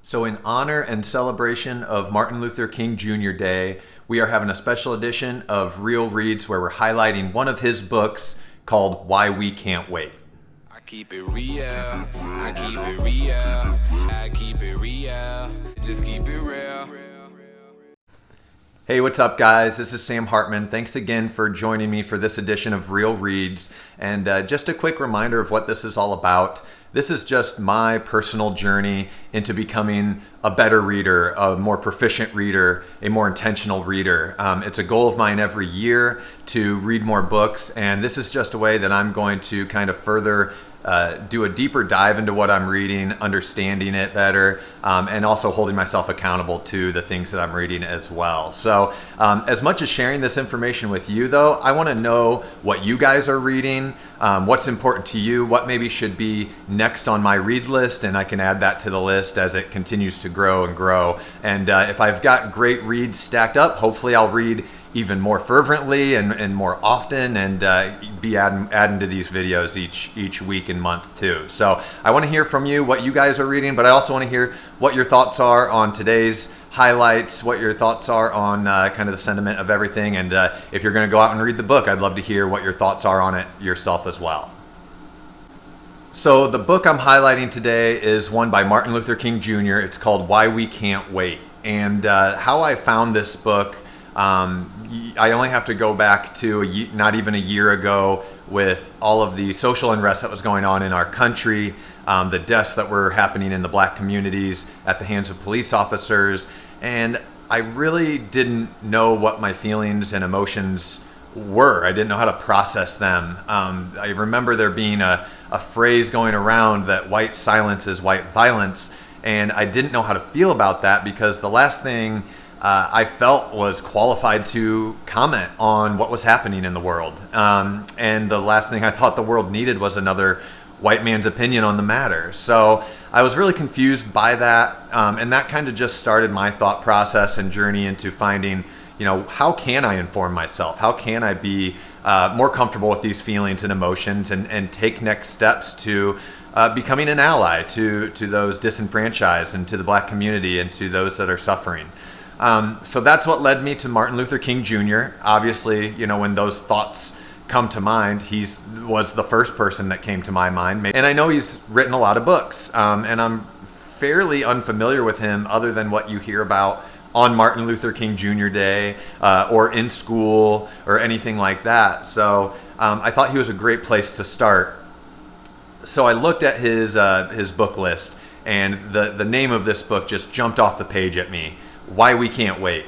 So in honor and celebration of Martin Luther King Jr. Day, we are having a special edition of Real Reads where we're highlighting one of his books called Why We Can't Wait. I keep it real, I keep it real, I keep it real, just keep it real. Hey, what's up, guys? This is Sam Hartman. Thanks again for joining me for this edition of Real Reads. And just a quick reminder of what this is all about. This is just my personal journey into becoming a better reader, a more proficient reader, a more intentional reader. It's a goal of mine every year to read more books, and this is just a way that I'm going to kind of further do a deeper dive into what I'm reading, understanding it better, and also holding myself accountable to the things that I'm reading as well. So as much as sharing this information with you, though, I want to know what you guys are reading, what's important to you, what maybe should be next on my read list, and I can add that to the list as it continues to grow and grow. And if I've got great reads stacked up, hopefully I'll read even more fervently and more often, and be adding to these videos each week and month too. So I want to hear from you what you guys are reading, but I also want to hear what your thoughts are on today's highlights, what your thoughts are on kind of the sentiment of everything, and if you're going to go out and read the book, I'd love to hear what your thoughts are on it yourself as well. So the book I'm highlighting today is one by Martin Luther King Jr. It's called Why We Can't Wait. And how I found this book, I only have to go back to not even a year ago with all of the social unrest that was going on in our country, the deaths that were happening in the black communities at the hands of police officers. And I really didn't know what my feelings and emotions were. I didn't know how to process them. I remember there being a phrase going around that white silence is white violence. And I didn't know how to feel about that because the last thing I felt was qualified to comment on what was happening in the world. And the last thing I thought the world needed was another white man's opinion on the matter. So I was really confused by that. And that kind of just started my thought process and journey into finding, how can I inform myself? How can I be more comfortable with these feelings and emotions and take next steps to becoming an ally to those disenfranchised and to the black community and to those that are suffering. So that's what led me to Martin Luther King Jr. Obviously, when those thoughts come to mind, he was the first person that came to my mind. And I know he's written a lot of books, and I'm fairly unfamiliar with him other than what you hear about on Martin Luther King Jr. Day or in school or anything like that. So I thought he was a great place to start. So I looked at his book list, and the name of this book just jumped off the page at me. Why We Can't Wait.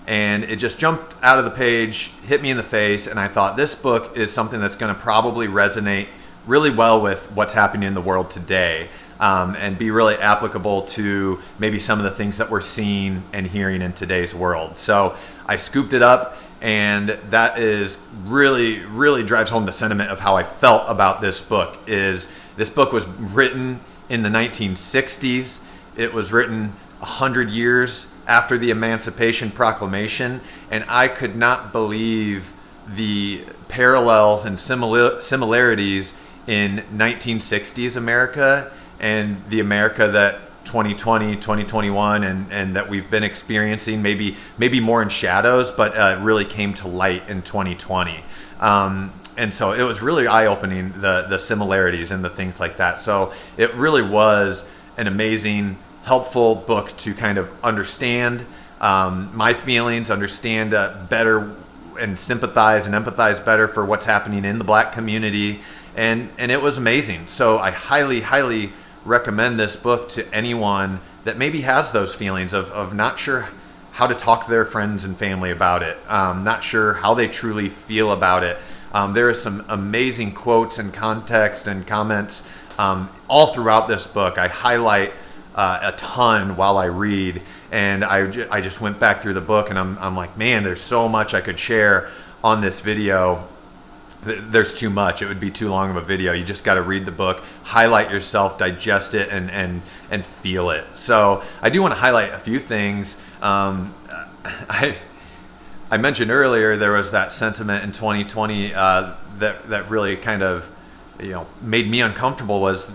And it just jumped out of the page, hit me in the face, and I thought this book is something that's going to probably resonate really well with what's happening in the world today, and be really applicable to maybe some of the things that we're seeing and hearing in today's world. So I scooped it up, and that is really drives home the sentiment of how I felt about this book. This book was written in the 1960s. It was written 100 years after the Emancipation Proclamation, and I could not believe the parallels and similarities in 1960s America and the America that 2020, 2021, and that we've been experiencing, maybe more in shadows, but really came to light in 2020. And so it was really eye-opening, the similarities and the things like that. So it really was an amazing, helpful book to kind of understand my feelings, understand better, and sympathize and empathize better for what's happening in the black community. And it was amazing. So I highly recommend this book to anyone that maybe has those feelings of not sure how to talk to their friends and family about it, not sure how they truly feel about it. There is some amazing quotes and context and comments all throughout this book. I highlight a ton while I read, and I just went back through the book, and I'm like, man, there's so much I could share on this video. There's too much. It would be too long of a video. You just got to read the book, highlight yourself, digest it, and feel it. So I do want to highlight a few things. I mentioned earlier there was that sentiment in 2020 that really kind of made me uncomfortable, was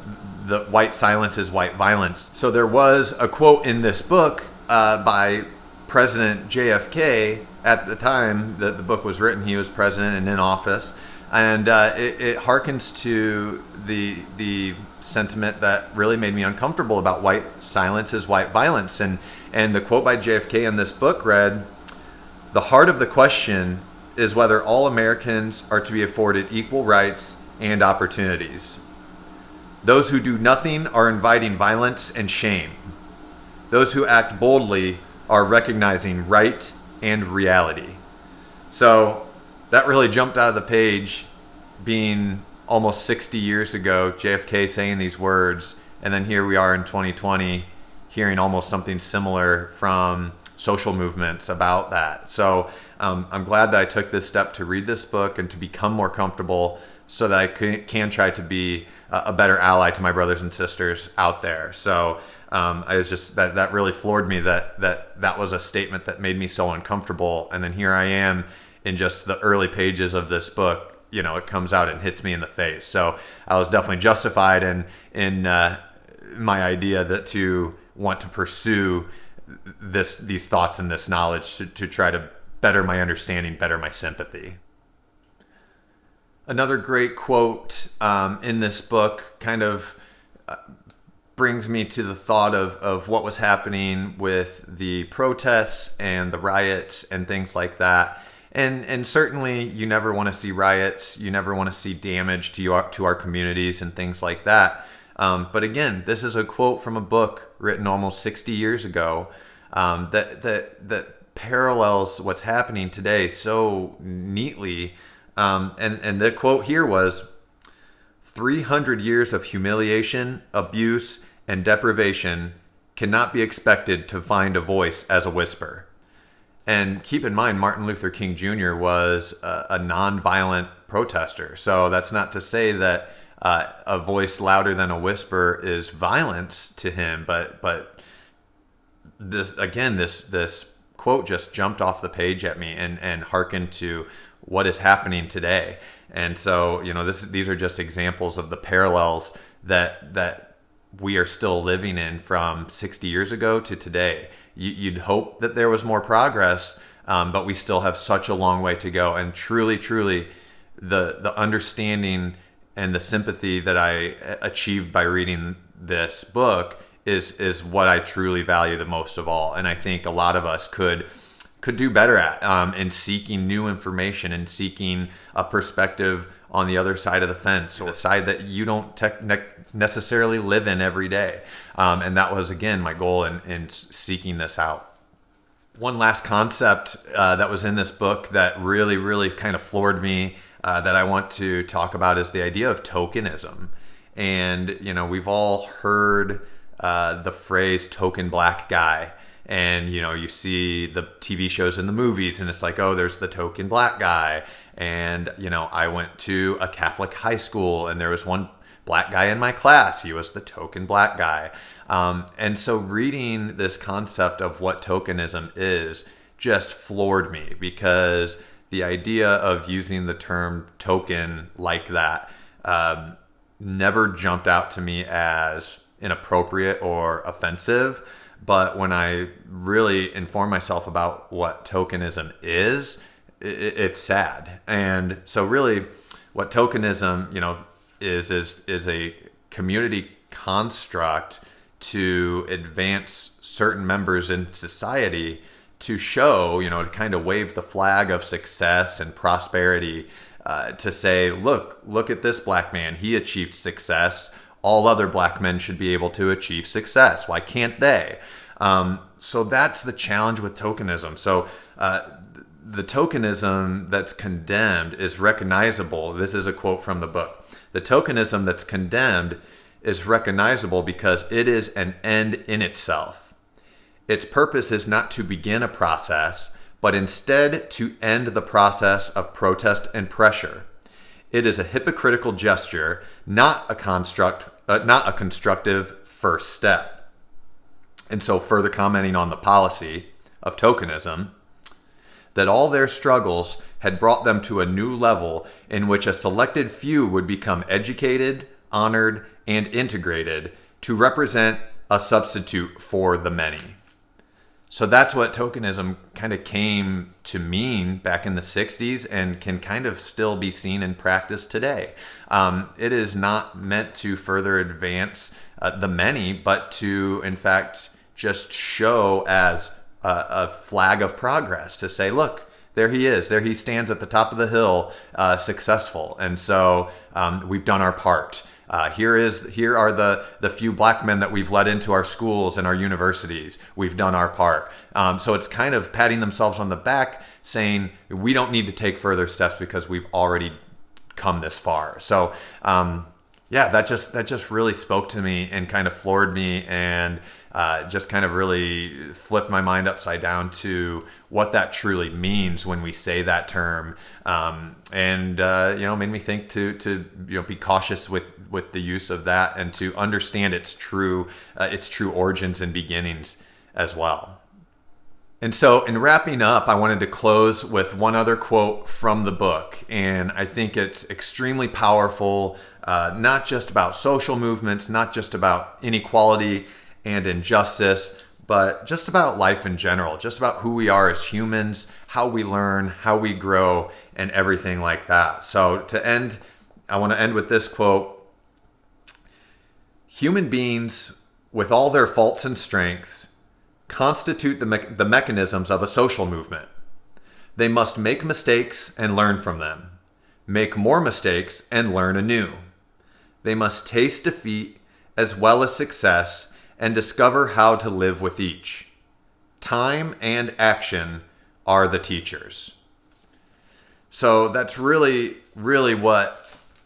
the white silence is white violence. So there was a quote in this book by President JFK at the time that the book was written. He was president and in office. And it harkens to the sentiment that really made me uncomfortable about white silence is white violence. And the quote by JFK in this book read, "The heart of the question is whether all Americans are to be afforded equal rights and opportunities. Those who do nothing are inviting violence and shame. Those who act boldly are recognizing right and reality." So that really jumped out of the page, being almost 60 years ago, JFK saying these words, and then here we are in 2020 hearing almost something similar from social movements about that. So I'm glad that I took this step to read this book and to become more comfortable so that I can try to be a better ally to my brothers and sisters out there. So I was just, that really floored me that was a statement that made me so uncomfortable. And then here I am in just the early pages of this book, it comes out and hits me in the face. So I was definitely justified in my idea that to want to pursue these thoughts and this knowledge to try to better my understanding, better my sympathy. Another great quote in this book kind of brings me to the thought of what was happening with the protests and the riots and things like that. And certainly you never want to see riots. You never want to see damage to our communities and things like that. But again, this is a quote from a book written almost 60 years ago that parallels what's happening today so neatly. And the quote here was, 300 years of humiliation, abuse, and deprivation cannot be expected to find a voice as a whisper. And keep in mind, Martin Luther King Jr. was a nonviolent protester. So that's not to say that a voice louder than a whisper is violence to him. But this quote just jumped off the page at me and hearkened to what is happening today. And so, these are just examples of the parallels that we are still living in from 60 years ago to today. You'd hope that there was more progress, but we still have such a long way to go. And truly, the understanding and the sympathy that I achieved by reading this book is what I truly value the most of all. And I think a lot of us could do better at in seeking new information and seeking a perspective on the other side of the fence, or the side that you don't necessarily live in every day. And that was, again, my goal in seeking this out. One last concept that was in this book that really, really kind of floored me that I want to talk about is the idea of tokenism. And, we've all heard the phrase token black guy. And, you see the TV shows and the movies, and it's like, oh, there's the token black guy. And, I went to a Catholic high school, and there was one black guy in my class. He was the token black guy. And so reading this concept of what tokenism is just floored me, because the idea of using the term token like that never jumped out to me as inappropriate or offensive. But when I really inform myself about what tokenism is, it's sad. And so really what tokenism, is a community construct to advance certain members in society to show, to kind of wave the flag of success and prosperity, to say, look at this black man. He achieved success. All other black men should be able to achieve success. Why can't they? So that's the challenge with tokenism. So the tokenism that's condemned is recognizable. This is a quote from the book. The tokenism that's condemned is recognizable because it is an end in itself. Its purpose is not to begin a process, but instead to end the process of protest and pressure. It is a hypocritical gesture, not a constructive first step. And so, further commenting on the policy of tokenism, that all their struggles had brought them to a new level in which a selected few would become educated, honored, and integrated to represent a substitute for the many. So that's what tokenism kind of came to mean back in the 60s and can kind of still be seen in practice today. It is not meant to further advance the many, but to, in fact, just show as a flag of progress to say, look, there he is. There he stands at the top of the hill, successful. And so we've done our part. Here are the few black men that we've let into our schools and our universities. We've done our part. So it's kind of patting themselves on the back, saying we don't need to take further steps because we've already come this far. So that just really spoke to me and kind of floored me, and just kind of really flipped my mind upside down to what that truly means when we say that term, and made me think to be cautious with the use of that and to understand its true origins and beginnings as well. And so in wrapping up, I wanted to close with one other quote from the book, and I think it's extremely powerful, not just about social movements, not just about inequality and injustice, but just about life in general, just about who we are as humans, how we learn, how we grow, and everything like that. So to end, I want to end with this quote. Human beings, with all their faults and strengths, constitute the mechanisms of a social movement. They must make mistakes and learn from them, make more mistakes and learn anew. They must taste defeat as well as success and discover how to live with each. Time and action are the teachers. So that's really, really what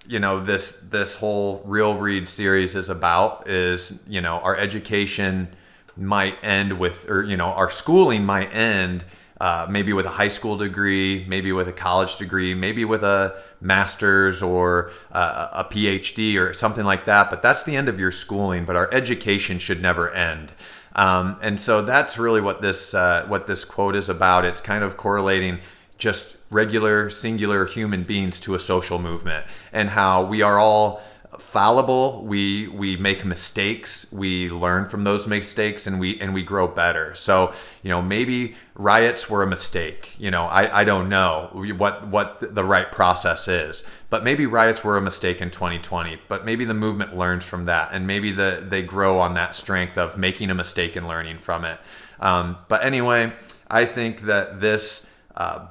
this whole Real Read series is about. Is our education might end with, or our schooling might end maybe with a high school degree, maybe with a college degree, maybe with a master's or a PhD or something like that. But that's the end of your schooling. But our education should never end. And so that's really what this quote is about. It's kind of correlating just regular, singular human beings to a social movement, and how we are all fallible. We make mistakes. We learn from those mistakes, and we grow better. So maybe riots were a mistake. I don't know what the right process is, but maybe riots were a mistake in 2020. But maybe the movement learns from that, and maybe they grow on that strength of making a mistake and learning from it. But anyway, I think that this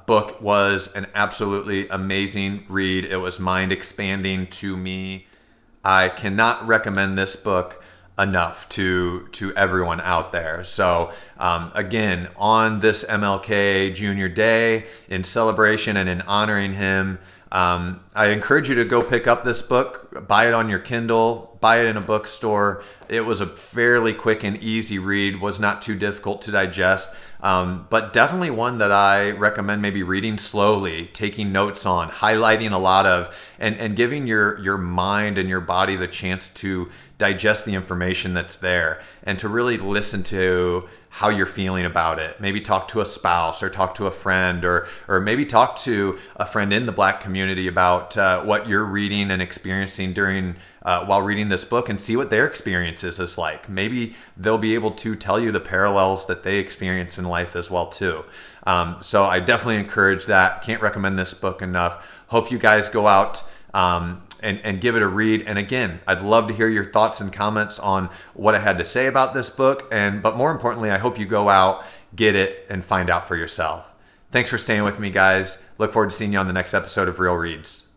book was an absolutely amazing read. It was mind expanding to me. I cannot recommend this book enough to everyone out there. So again, on this MLK Jr. Day, in celebration and in honoring him, I encourage you to go pick up this book, buy it on your Kindle, buy it in a bookstore. It was a fairly quick and easy read, was not too difficult to digest, but definitely one that I recommend maybe reading slowly, taking notes on, highlighting a lot of, and giving your mind and your body the chance to digest the information that's there and to really listen to how you're feeling about it. Maybe talk to a spouse or talk to a friend, or maybe talk to a friend in the Black community about what you're reading and experiencing during while reading this book, and see what their experiences is like. Maybe they'll be able to tell you the parallels that they experience in life as well too. So I definitely encourage that. Can't recommend this book enough. Hope you guys go out and give it a read. And again, I'd love to hear your thoughts and comments on what I had to say about this book. But more importantly, I hope you go out, get it, and find out for yourself. Thanks for staying with me, guys. Look forward to seeing you on the next episode of Real Reads.